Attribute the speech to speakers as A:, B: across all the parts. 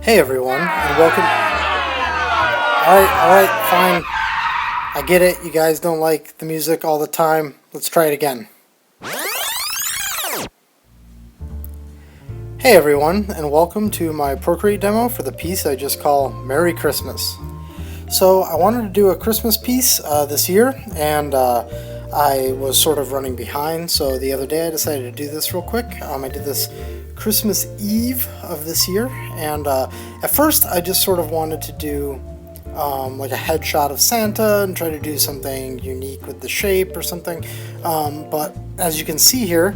A: Hey everyone, and welcome. Alright, fine. I get it, you guys don't like the music all the time. Let's try it again. Hey everyone, and welcome to my Procreate demo for the piece I just call Merry Christmas. So I wanted to do a Christmas piece this year, and I was sort of running behind, so the other day I decided to do this real quick. I did this Christmas Eve of this year, and at first I just sort of wanted to do like a headshot of Santa and try to do something unique with the shape or something, but as you can see here,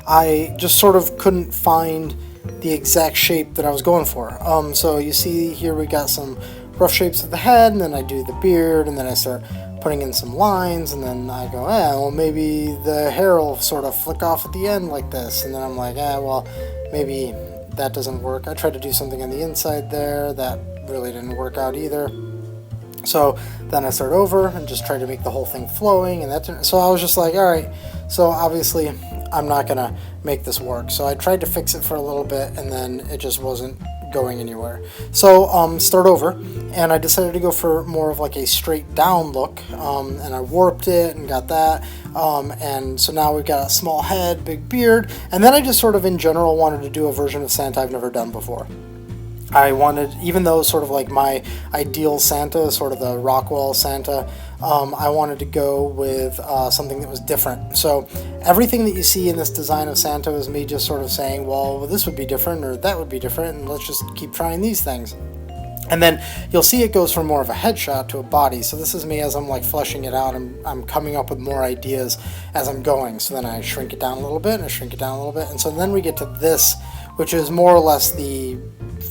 A: I just sort of couldn't find the exact shape that I was going for. So you see here we got some rough shapes of the head, and then I do the beard, and then I start putting in some lines, and then I go, well, maybe the hair will sort of flick off at the end like this, and then I'm like, well, maybe that doesn't work. I tried to do something on the inside there, that really didn't work out either. So then I start over and just try to make the whole thing flowing, and so I was just like, alright, so obviously I'm not gonna make this work. So I tried to fix it for a little bit, and then it just wasn't going anywhere. So start over, and I decided to go for more of like a straight down look, and I warped it and got that, and so now we've got a small head, big beard, and then I just sort of in general wanted to do a version of Santa I've never done before. I wanted, even though sort of like my ideal Santa, sort of the Rockwell Santa, I wanted to go with something that was different. So everything that you see in this design of Santa is me just sort of saying, well, this would be different, or that would be different, and let's just keep trying these things. And then you'll see it goes from more of a headshot to a body. So this is me as I'm like fleshing it out. I'm coming up with more ideas as I'm going. So then I shrink it down a little bit, and I shrink it down a little bit. And so then we get to this, which is more or less the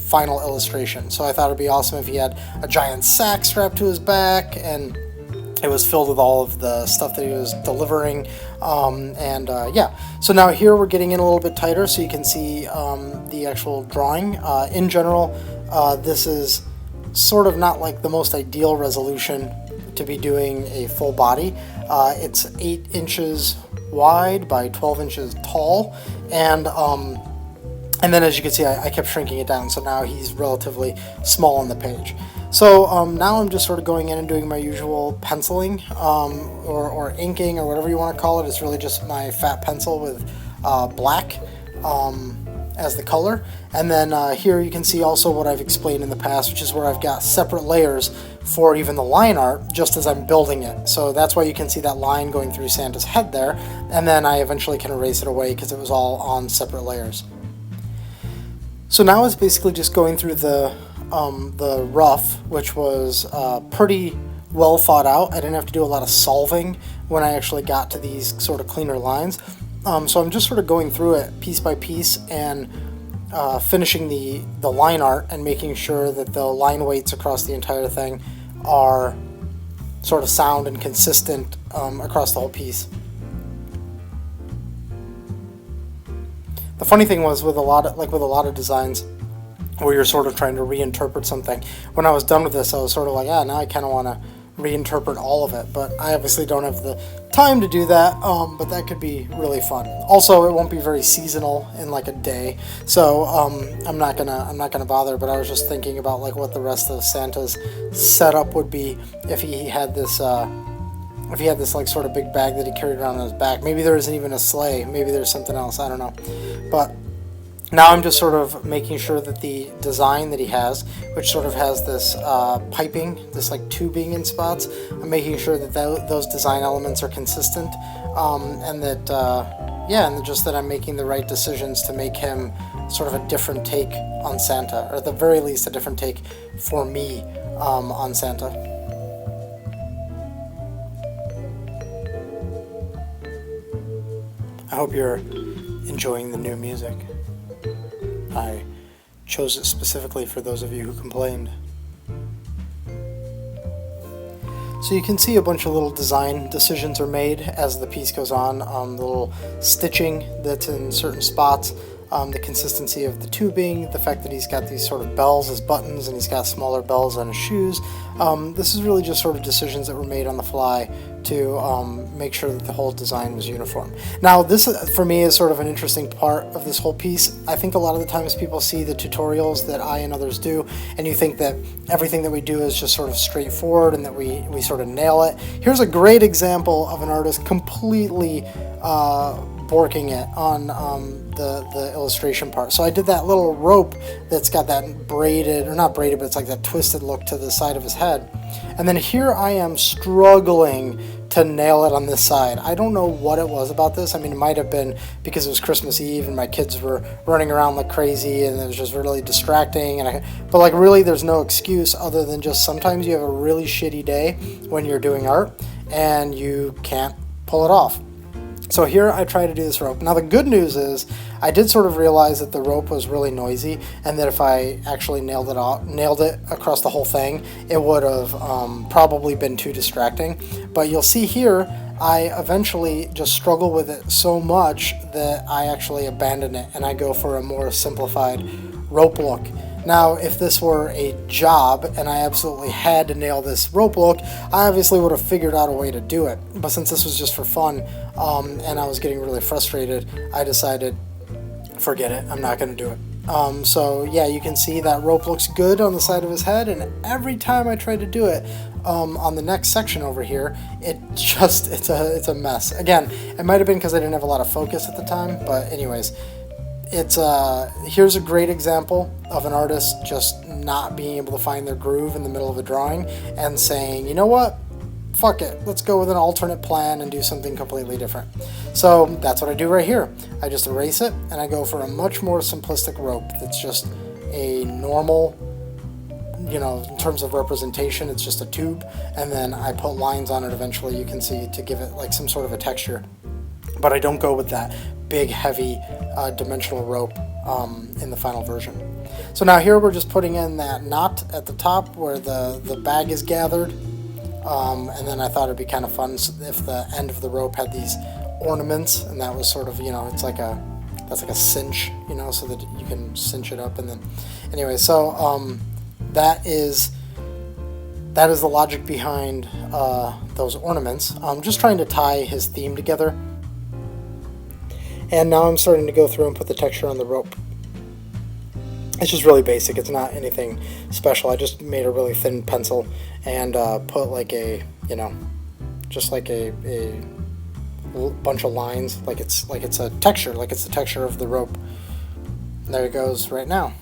A: final illustration. So I thought it'd be awesome if he had a giant sack strapped to his back, and it was filled with all of the stuff that he was delivering, yeah. So now here we're getting in a little bit tighter, so you can see the actual drawing. In general, this is sort of not like the most ideal resolution to be doing a full body. It's 8 inches wide by 12 inches tall, and then as you can see, I kept shrinking it down, so now he's relatively small on the page. So now I'm just sort of going in and doing my usual penciling, or inking, or whatever you want to call it. It's really just my fat pencil with black as the color. And then here you can see also what I've explained in the past, which is where I've got separate layers for even the line art, just as I'm building it. So that's why you can see that line going through Santa's head there, and then I eventually can erase it away because it was all on separate layers. So now it's basically just going through the rough, which was pretty well thought out. I didn't have to do a lot of solving when I actually got to these sort of cleaner lines. So I'm just sort of going through it piece by piece and finishing the line art and making sure that the line weights across the entire thing are sort of sound and consistent across the whole piece. The funny thing was with a lot of designs where you're sort of trying to reinterpret something, when I was done with this, I was sort of like, now I kind of want to reinterpret all of it, but I obviously don't have the time to do that, but that could be really fun. Also, it won't be very seasonal in like a day, so I'm not gonna bother, but I was just thinking about like what the rest of Santa's setup would be if he had this like sort of big bag that he carried around on his back. Maybe there isn't even a sleigh. Maybe there's something else. I don't know. But now I'm just sort of making sure that the design that he has, which sort of has this piping, this like tubing in spots, I'm making sure that those design elements are consistent, and that, and just that I'm making the right decisions to make him sort of a different take on Santa, or at the very least a different take for me on Santa. I hope you're enjoying the new music. I chose it specifically for those of you who complained. So you can see a bunch of little design decisions are made as the piece goes on. The little stitching that's in certain spots, the consistency of the tubing, the fact that he's got these sort of bells as buttons and he's got smaller bells on his shoes. This is really just sort of decisions that were made on the fly to make sure that the whole design was uniform. Now this for me is sort of an interesting part of this whole piece. I think a lot of the times people see the tutorials that I and others do, and you think that everything that we do is just sort of straightforward and that we sort of nail it. Here's a great example of an artist completely borking it on the illustration part. So I did that little rope that's got that braided, or not braided, but it's like that twisted look to the side of his head. And then here I am struggling to nail it on this side. I don't know what it was about this. I mean, it might have been because it was Christmas Eve and my kids were running around like crazy and it was just really distracting. But like really there's no excuse other than just sometimes you have a really shitty day when you're doing art and you can't pull it off. So here I try to do this rope. Now the good news is I did sort of realize that the rope was really noisy and that if I actually nailed it across the whole thing, it would have probably been too distracting. But you'll see here I eventually just struggle with it so much that I actually abandon it and I go for a more simplified rope look. Now, if this were a job and I absolutely had to nail this rope look, I obviously would have figured out a way to do it. But since this was just for fun and I was getting really frustrated, I decided, forget it, I'm not going to do it. So yeah, you can see that rope looks good on the side of his head, and every time I try to do it on the next section over here, it's a mess. Again, it might have been because I didn't have a lot of focus at the time, but anyways. Here's a great example of an artist just not being able to find their groove in the middle of a drawing and saying, you know what, fuck it, let's go with an alternate plan and do something completely different. So that's what I do right here. I just erase it and I go for a much more simplistic rope that's just a normal, you know, in terms of representation, it's just a tube, and then I put lines on it eventually, you can see, to give it like some sort of a texture. But I don't go with that big, heavy, dimensional rope in the final version. So now here we're just putting in that knot at the top where the bag is gathered. And then I thought it'd be kind of fun if the end of the rope had these ornaments, and that was sort of, you know, that's like a cinch, you know, so that you can cinch it up. And then anyway, so that is the logic behind those ornaments. I'm just trying to tie his theme together. And now I'm starting to go through and put the texture on the rope. It's just really basic. It's not anything special. I just made a really thin pencil and put like a, you know, just like a bunch of lines, like it's a texture, like it's the texture of the rope. And there it goes right now.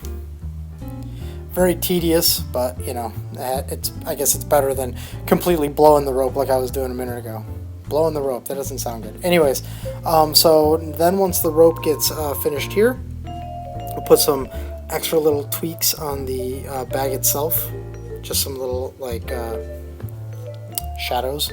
A: Very tedious, but you know, I guess it's better than completely blowing the rope like I was doing a minute ago. Blowing the rope, that doesn't sound good. Anyways, so then once the rope gets finished here, we'll put some extra little tweaks on the bag itself, just some little like shadows.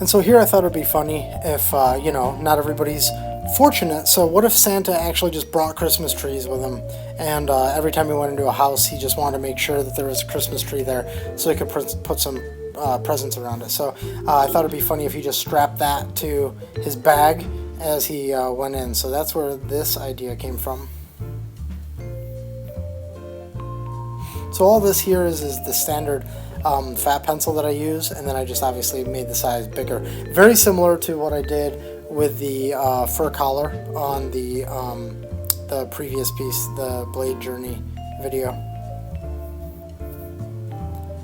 A: And so here I thought it'd be funny if, you know, not everybody's fortunate. So what if Santa actually just brought Christmas trees with him, and every time he went into a house, he just wanted to make sure that there was a Christmas tree there so he could put some presents around it. So I thought it'd be funny if he just strapped that to his bag as he went in. So that's where this idea came from. So all this here is the standard fat pencil that I use, and then I just obviously made the size bigger. Very similar to what I did with the fur collar on the previous piece, the Blade Journey video.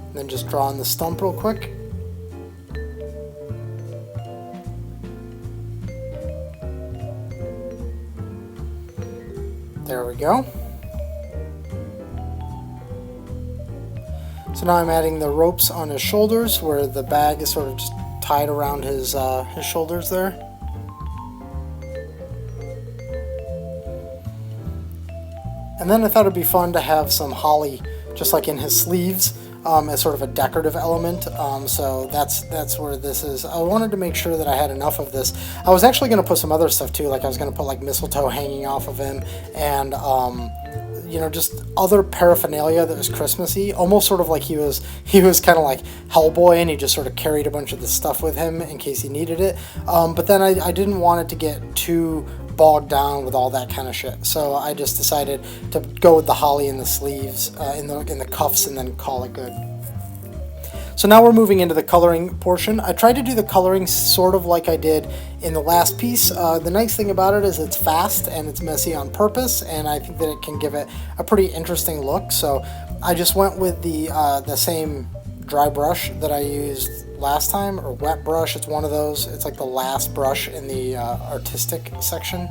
A: And then just draw on the stump real quick. There we go. So now I'm adding the ropes on his shoulders where the bag is sort of just tied around his shoulders there. And then I thought it'd be fun to have some holly just like in his sleeves as sort of a decorative element. So that's where this is. I wanted to make sure that I had enough of this. I was actually going to put some other stuff too, like I was going to put like mistletoe hanging off of him and you know, just other paraphernalia that was Christmassy, almost sort of like he was kind of like Hellboy, and he just sort of carried a bunch of the stuff with him in case he needed it. But then I didn't want it to get too bogged down with all that kind of shit, so I just decided to go with the holly in the sleeves, in the cuffs, and then call it good. So now we're moving into the coloring portion. I tried to do the coloring sort of like I did in the last piece. The nice thing about it is it's fast and it's messy on purpose, and I think that it can give it a pretty interesting look. So I just went with the same dry brush that I used last time, or wet brush. It's one of those. It's like the last brush in the artistic section.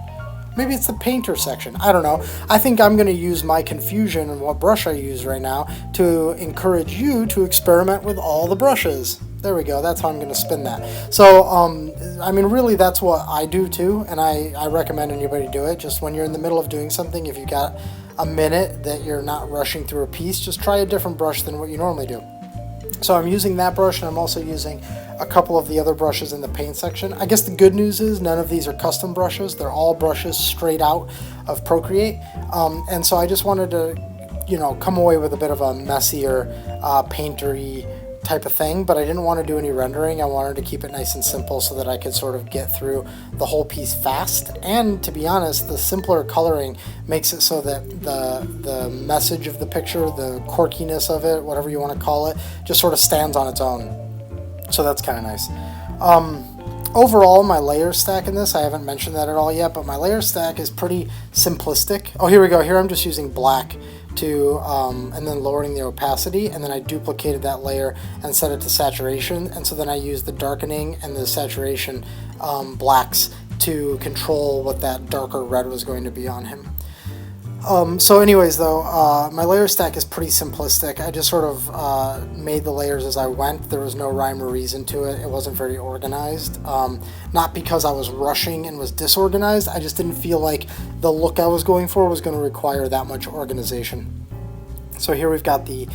A: Maybe it's the painter section. I don't know. I think I'm going to use my confusion and what brush I use right now to encourage you to experiment with all the brushes. There we go. That's how I'm going to spin that. So, I mean, really, that's what I do too, and I recommend anybody do it. Just when you're in the middle of doing something, if you got a minute that you're not rushing through a piece, just try a different brush than what you normally do. So I'm using that brush, and I'm also using a couple of the other brushes in the paint section. I guess the good news is none of these are custom brushes. They're all brushes straight out of Procreate. And so I just wanted to, you know, come away with a bit of a messier, paintery type of thing, but I didn't want to do any rendering. I wanted to keep it nice and simple so that I could sort of get through the whole piece fast. And to be honest, the simpler coloring makes it so that the message of the picture, the quirkiness of it, whatever you want to call it, just sort of stands on its own. So that's kind of nice. Overall, my layer stack in this, I haven't mentioned that at all yet, but my layer stack is pretty simplistic. Oh, here we go. Here I'm just using black to, and then lowering the opacity, and then I duplicated that layer and set it to saturation, and so then I used the darkening and the saturation blacks to control what that darker red was going to be on him. So anyways though, my layer stack is pretty simplistic. I just sort of made the layers as I went. There was no rhyme or reason to it. It wasn't very organized. Not because I was rushing and was disorganized. I just didn't feel like the look I was going for was going to require that much organization. So here we've got the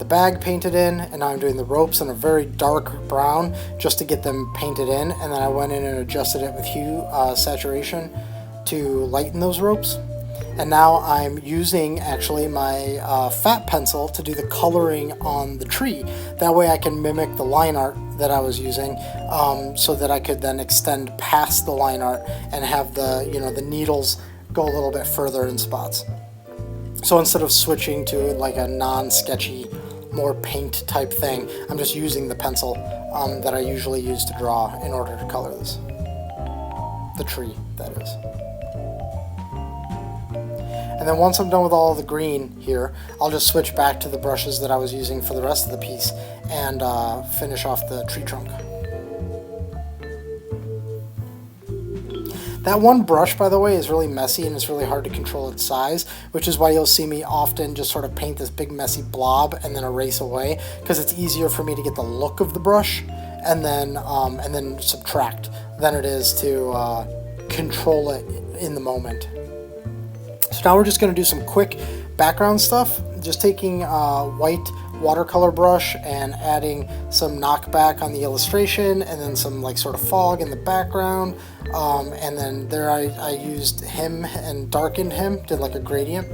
A: bag painted in, and now I'm doing the ropes in a very dark brown just to get them painted in, and then I went in and adjusted it with hue saturation to lighten those ropes. And now I'm using actually my fat pencil to do the coloring on the tree. That way I can mimic the line art that I was using, so that I could then extend past the line art and have the, you know, the needles go a little bit further in spots. So instead of switching to like a non-sketchy, more paint type thing, I'm just using the pencil that I usually use to draw in order to color this. The tree, that is. And then once I'm done with all the green here, I'll just switch back to the brushes that I was using for the rest of the piece and finish off the tree trunk. That one brush, by the way, is really messy and it's really hard to control its size, which is why you'll see me often just sort of paint this big messy blob and then erase away, because it's easier for me to get the look of the brush and then subtract than it is to control it in the moment. So now we're just going to do some quick background stuff, just taking a white watercolor brush and adding some knockback on the illustration, and then some like sort of fog in the background, and then there I used him and darkened him, did like a gradient,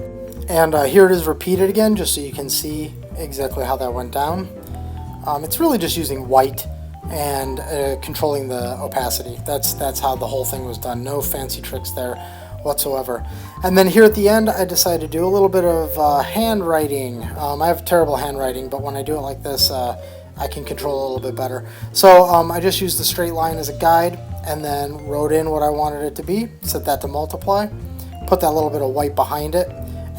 A: and here it is repeated again just so you can see exactly how that went down. It's really just using white and controlling the opacity. That's how the whole thing was done. No fancy tricks there whatsoever. And then here at the end I decided to do a little bit of handwriting. I have terrible handwriting, but when I do it like this I can control it a little bit better. So I just used the straight line as a guide and then wrote in what I wanted it to be, set that to multiply, put that little bit of white behind it,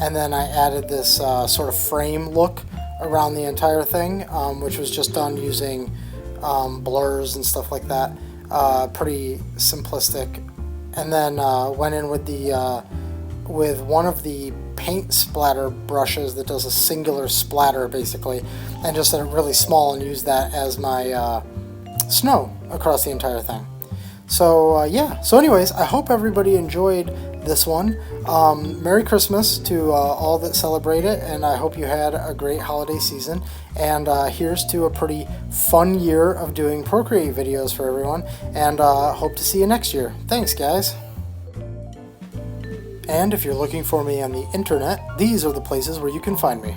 A: and then I added this sort of frame look around the entire thing, which was just done using blurs and stuff like that. Pretty simplistic. And then went in with the with one of the paint splatter brushes that does a singular splatter basically, and just set it really small and used that as my snow across the entire thing. So yeah, so anyways, I hope everybody enjoyed this one. Merry Christmas to all that celebrate it, and I hope you had a great holiday season, and here's to a pretty fun year of doing Procreate videos for everyone, and hope to see you next year. Thanks guys. And if you're looking for me on the internet, these are the places where you can find me.